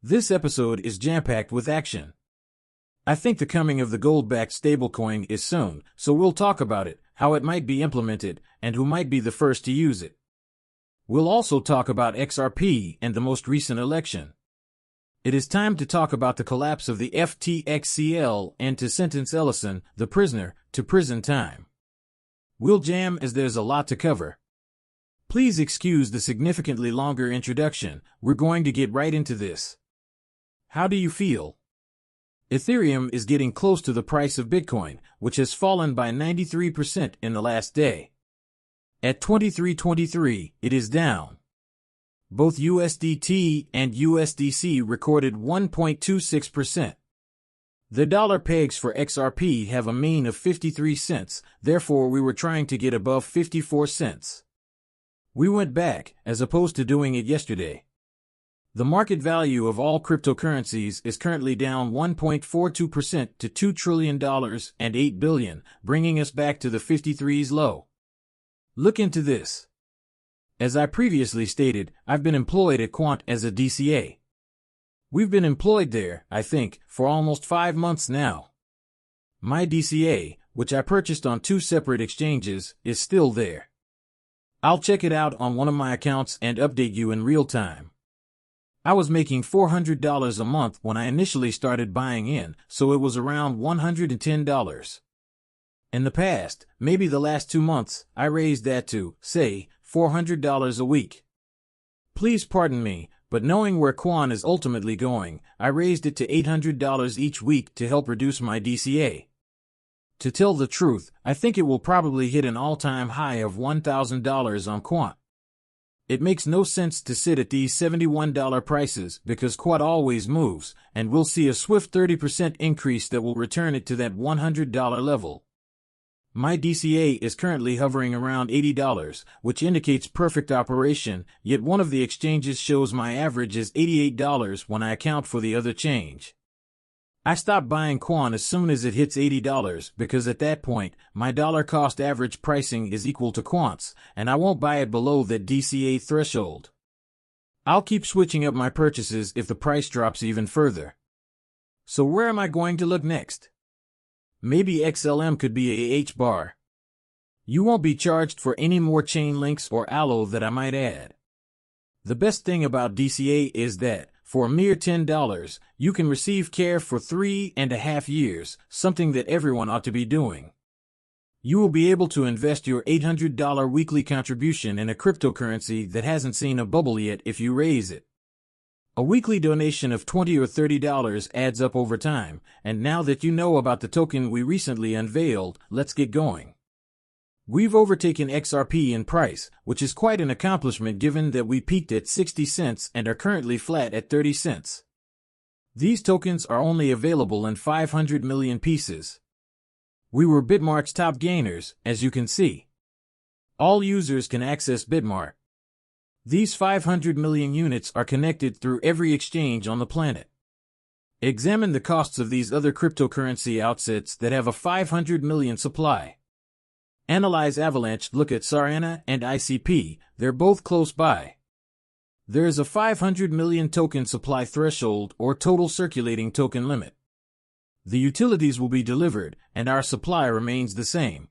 This episode is jam-packed with action. I think the coming of the gold-backed stablecoin is soon, so we'll talk about it, how it might be implemented, and who might be the first to use it. We'll also talk about XRP and the most recent election. It is time to talk about the collapse of the FTXCL and to sentence Ellison, the prisoner, to prison time. We'll jam as there's a lot to cover. Please excuse the significantly longer introduction, we're going to get right into this. How do you feel? Ethereum is getting close to the price of Bitcoin, which has fallen by 93% in the last day. At 23.23, it is down. Both USDT and USDC recorded 1.26%. The dollar pegs for XRP have a mean of 53 cents, therefore we were trying to get above 54 cents. We went back, as opposed to doing it yesterday. The market value of all cryptocurrencies is currently down 1.42% to $2 trillion and 8 billion, bringing us back to the 53's low. Look into this. As I previously stated, I've been employed at Quant as a DCA. We've been employed there, I think, for almost 5 months now. My DCA, which I purchased on 2 separate exchanges, is still there. I'll check it out on one of my accounts and update you in real time. I was making $400 a month when I initially started buying in, so it was around $110. In the past, maybe the last 2 months, I raised that to, say, $400 a week. Please pardon me, but knowing where Quan is ultimately going, I raised it to $800 each week to help reduce my DCA. To tell the truth, I think it will probably hit an all-time high of $1,000 on Quant. It makes no sense to sit at these $71 prices because Quant always moves, and we'll see a swift 30% increase that will return it to that $100 level. My DCA is currently hovering around $80, which indicates perfect operation, yet one of the exchanges shows my average is $88 when I account for the other change. I stopped buying Quan as soon as it hits $80 because at that point, my dollar cost average pricing is equal to Quant's, and I won't buy it below that DCA threshold. I'll keep switching up my purchases if the price drops even further. So where am I going to look next? Maybe XLM could be a H-bar. You won't be charged for any more chain links or allo that I might add. The best thing about DCA is that, for a mere $10, you can receive care for 3.5 years, something that everyone ought to be doing. You will be able to invest your $800 weekly contribution in a cryptocurrency that hasn't seen a bubble yet if you raise it. A weekly donation of $20 or $30 adds up over time, and now that you know about the token we recently unveiled, let's get going. We've overtaken XRP in price, which is quite an accomplishment given that we peaked at 60 cents and are currently flat at 30 cents. These tokens are only available in 500 million pieces. We were Bitmart's top gainers, as you can see. All users can access Bitmart. These 500 million units are connected through every exchange on the planet. Examine the costs of these other cryptocurrency outfits that have a 500 million supply. Analyze Avalanche, look at Solana and ICP, they're both close by. There is a 500 million token supply threshold or total circulating token limit. The utilities will be delivered, and our supply remains the same.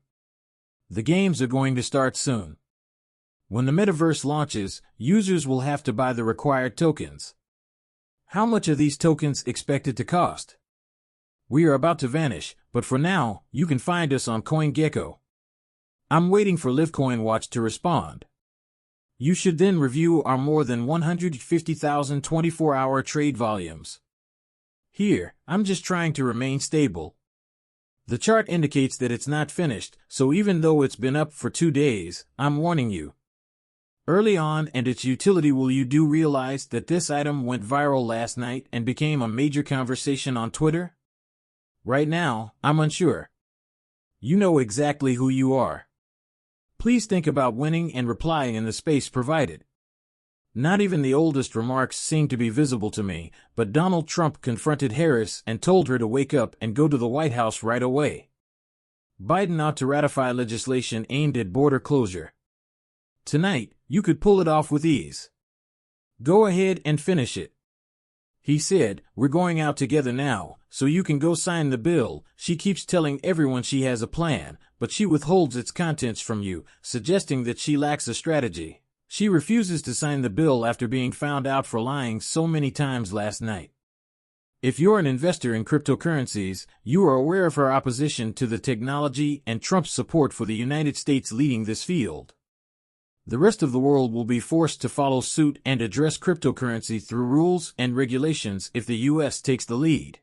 The games are going to start soon. When the metaverse launches, users will have to buy the required tokens. How much are these tokens expected to cost? We are about to vanish, but for now, you can find us on CoinGecko. I'm waiting for LiveCoin Watch to respond. You should then review our more than 150,000 24-hour trade volumes. Here, I'm just trying to remain stable. The chart indicates that it's not finished, so even though it's been up for 2 days, I'm warning you. Early on and its utility, will you do realize that this item went viral last night and became a major conversation on Twitter? Right now, I'm unsure. You know exactly who you are. Please think about winning and replying in the space provided. Not even the oldest remarks seem to be visible to me, but Donald Trump confronted Harris and told her to wake up and go to the White House right away. Biden ought to ratify legislation aimed at border closure. Tonight, you could pull it off with ease. Go ahead and finish it. He said, "We're going out together now, so you can go sign the bill." She keeps telling everyone she has a plan, but she withholds its contents from you, suggesting that she lacks a strategy. She refuses to sign the bill after being found out for lying so many times last night. If you're an investor in cryptocurrencies, you are aware of her opposition to the technology and Trump's support for the United States leading this field. The rest of the world will be forced to follow suit and address cryptocurrency through rules and regulations if the U.S. takes the lead.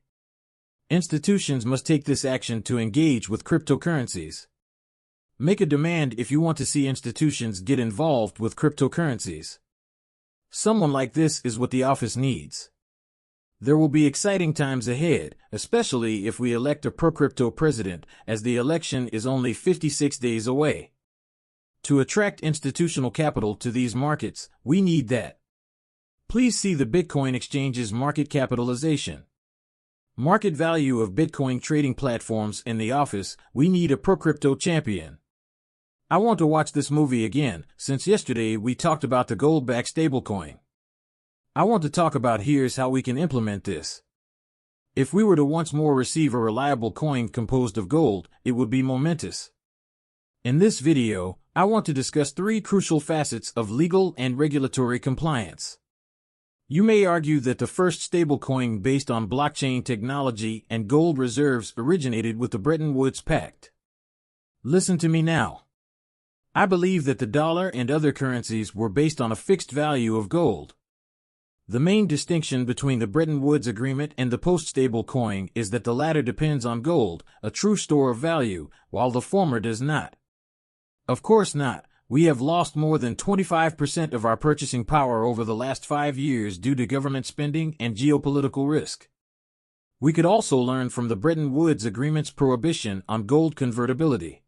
Institutions must take this action to engage with cryptocurrencies. Make a demand if you want to see institutions get involved with cryptocurrencies. Someone like this is what the office needs. There will be exciting times ahead, especially if we elect a pro-crypto president, as the election is only 56 days away. To attract institutional capital to these markets, we need that. Please see the Bitcoin exchange's market capitalization. Market value of Bitcoin trading platforms in the office. We need a pro-crypto champion. I want to watch this movie again, since yesterday we talked about the gold-backed stablecoin. I want to talk about here's how we can implement this. If we were to once more receive a reliable coin composed of gold, it would be momentous. In this video, I want to discuss 3 crucial facets of legal and regulatory compliance. You may argue that the first stablecoin based on blockchain technology and gold reserves originated with the Bretton Woods Pact. Listen to me now. I believe that the dollar and other currencies were based on a fixed value of gold. The main distinction between the Bretton Woods Agreement and the post-stable coin is that the latter depends on gold, a true store of value, while the former does not. Of course not. We have lost more than 25% of our purchasing power over the last 5 years due to government spending and geopolitical risk. We could also learn from the Bretton Woods Agreement's prohibition on gold convertibility.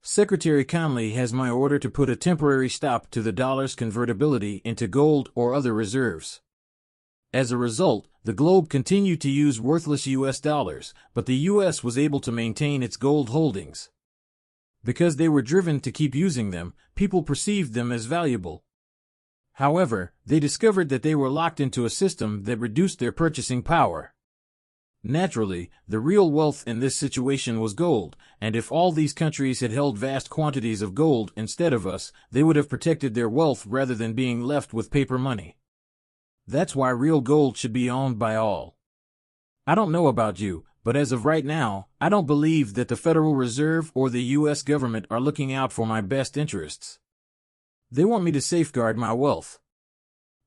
Secretary Conley has my order to put a temporary stop to the dollar's convertibility into gold or other reserves. As a result, the globe continued to use worthless U.S. dollars, but the U.S. was able to maintain its gold holdings. Because they were driven to keep using them, people perceived them as valuable. However, they discovered that they were locked into a system that reduced their purchasing power. Naturally, the real wealth in this situation was gold, and if all these countries had held vast quantities of gold instead of us, they would have protected their wealth rather than being left with paper money. That's why real gold should be owned by all. I don't know about you, but as of right now, I don't believe that the Federal Reserve or the U.S. government are looking out for my best interests. They want me to safeguard my wealth.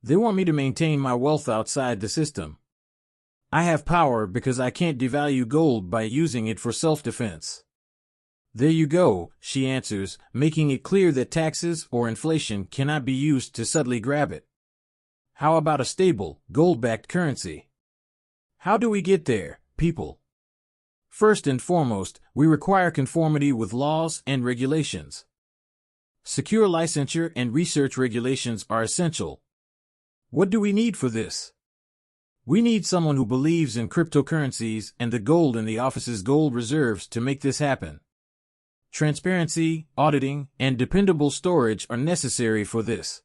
They want me to maintain my wealth outside the system. I have power because I can't devalue gold by using it for self-defense. There you go, she answers, making it clear that taxes or inflation cannot be used to subtly grab it. How about a stable, gold-backed currency? How do we get there, people? First and foremost, we require conformity with laws and regulations. Secure licensure and research regulations are essential. What do we need for this? We need someone who believes in cryptocurrencies and the gold in the office's gold reserves to make this happen. Transparency, auditing, and dependable storage are necessary for this.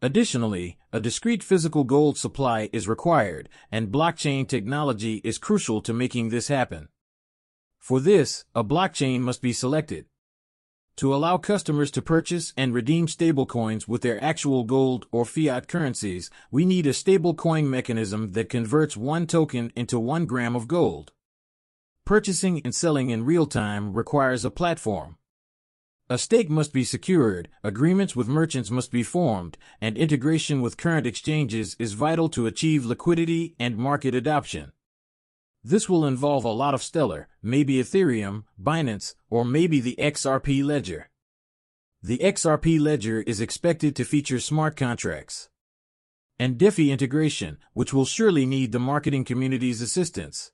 Additionally, a discrete physical gold supply is required, and blockchain technology is crucial to making this happen. For this, a blockchain must be selected. To allow customers to purchase and redeem stablecoins with their actual gold or fiat currencies, we need a stablecoin mechanism that converts one token into 1 gram of gold. Purchasing and selling in real time requires a platform. A stake must be secured, agreements with merchants must be formed, and integration with current exchanges is vital to achieve liquidity and market adoption. This will involve a lot of Stellar, maybe Ethereum, Binance, or maybe the XRP ledger. The XRP ledger is expected to feature smart contracts and DeFi integration, which will surely need the marketing community's assistance.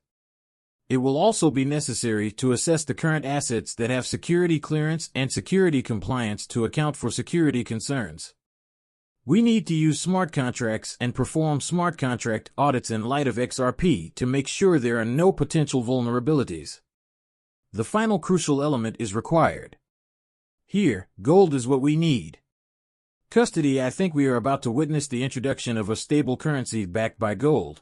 It will also be necessary to assess the current assets that have security clearance and security compliance to account for security concerns. We need to use smart contracts and perform smart contract audits in light of XRP to make sure there are no potential vulnerabilities. The final crucial element is required. Here, gold is what we need. Custody, I think we are about to witness the introduction of a stable currency backed by gold.